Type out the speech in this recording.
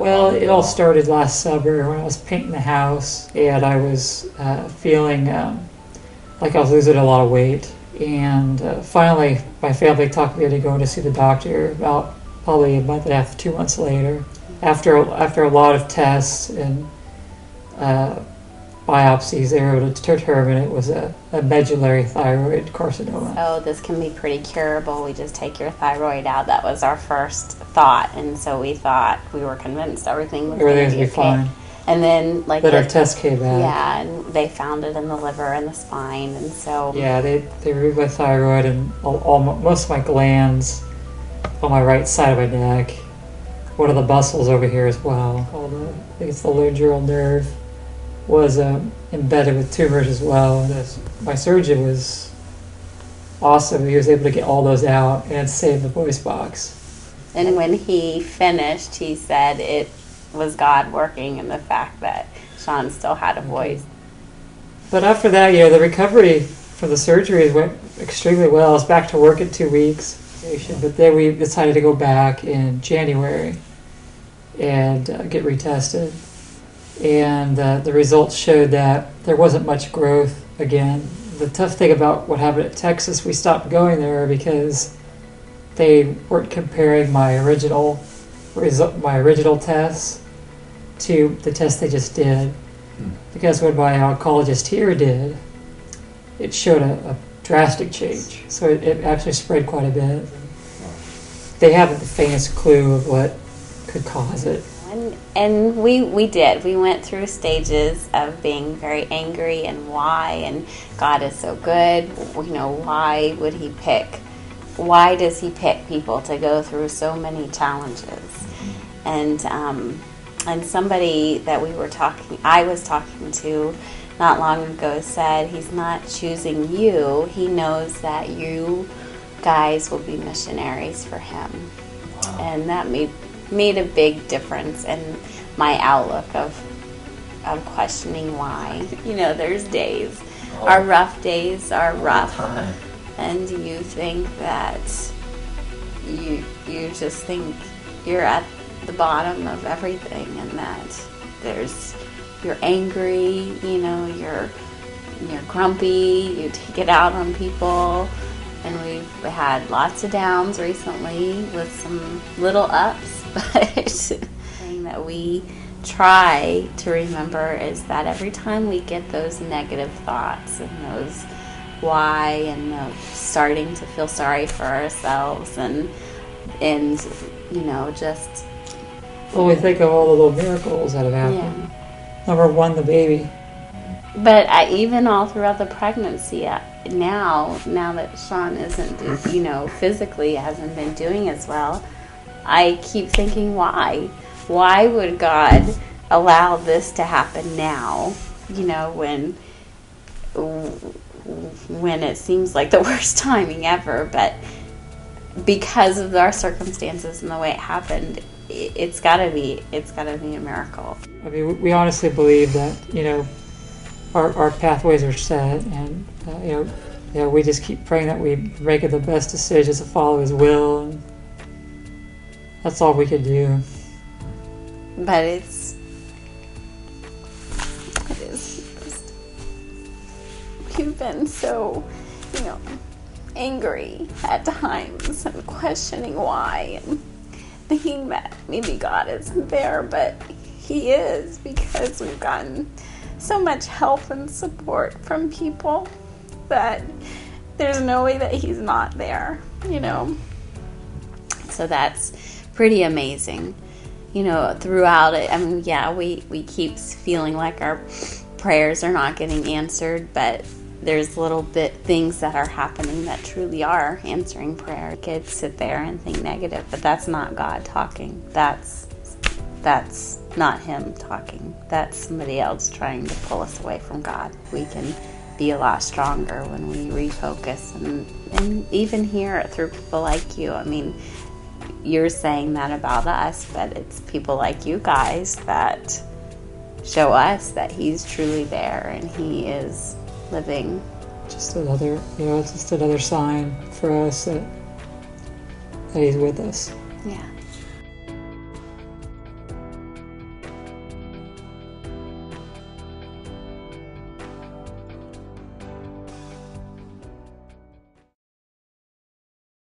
Well, it all started last summer when I was painting the house, and I was feeling like I was losing a lot of weight. And finally, my family talked me into going to see the doctor about probably a month and a half, 2 months later. After a lot of tests and biopsies, they were able to determine it was a medullary thyroid carcinoma. Oh, this can be pretty curable. We just take your thyroid out. That was our first thought, and so we were convinced everything was going to be okay. Fine. And then, like, our test came back. Yeah, and they found it in the liver and the spine, and so yeah, they removed my thyroid and most of my glands on my right side of my neck. One of the muscles over here as well. I think it's the laryngeal nerve was embedded with tumors as well. My surgeon was awesome. He was able to get all those out and save the voice box. And when he finished, he said it was God working in the fact that Sean still had a voice. But after that, the recovery from the surgeries went extremely well. I was back to work in 2 weeks. But then we decided to go back in January and get retested. And the results showed that there wasn't much growth again. The tough thing about what happened at Texas, we stopped going there because they weren't comparing my original tests to the test they just did. Because when my oncologist here did, it showed a drastic change. So it actually spread quite a bit. They haven't the faintest clue of what could cause it. And we did. We went through stages of being very angry and why, and God is so good. Why does he pick people to go through so many challenges? And somebody that I was talking to not long ago said he's not choosing you. He knows that you guys will be missionaries for him. Wow. And that made a big difference in my outlook of questioning why. There's days. Our rough days are rough. And you think that you just think you're at the bottom of everything, and that you're angry, you're grumpy, you take it out on people. And we've had lots of downs recently with some little ups, but the thing that we try to remember is that every time we get those negative thoughts and those why and starting to feel sorry for ourselves and just... Well, we think of all the little miracles that have happened. Yeah. Number one, the baby. But even all throughout the pregnancy, now that Sean isn't, physically hasn't been doing as well, I keep thinking, why? Why would God allow this to happen now? When it seems like the worst timing ever, but because of our circumstances and the way it happened, it's gotta be a miracle. I mean, we honestly believe that, our pathways are set, and we just keep praying that we make the best decisions to follow His will, and that's all we can do. But it is just, we've been so, angry at times and questioning why and thinking that maybe God isn't there, but He is, because we've gotten so much help and support from people that there's no way that He's not there, So that's pretty amazing. Throughout it, I mean, we keep feeling like our prayers are not getting answered, but there's little bit things that are happening that truly are answering prayer. Kids sit there and think negative, but that's not God talking. That's not Him talking. That's somebody else trying to pull us away from God. We can be a lot stronger when we refocus, and even hear it through people like you. I mean, you're saying that about us, but it's people like you guys that show us that He's truly there and He is living. Just another, it's just another sign for us that He's with us. Yeah.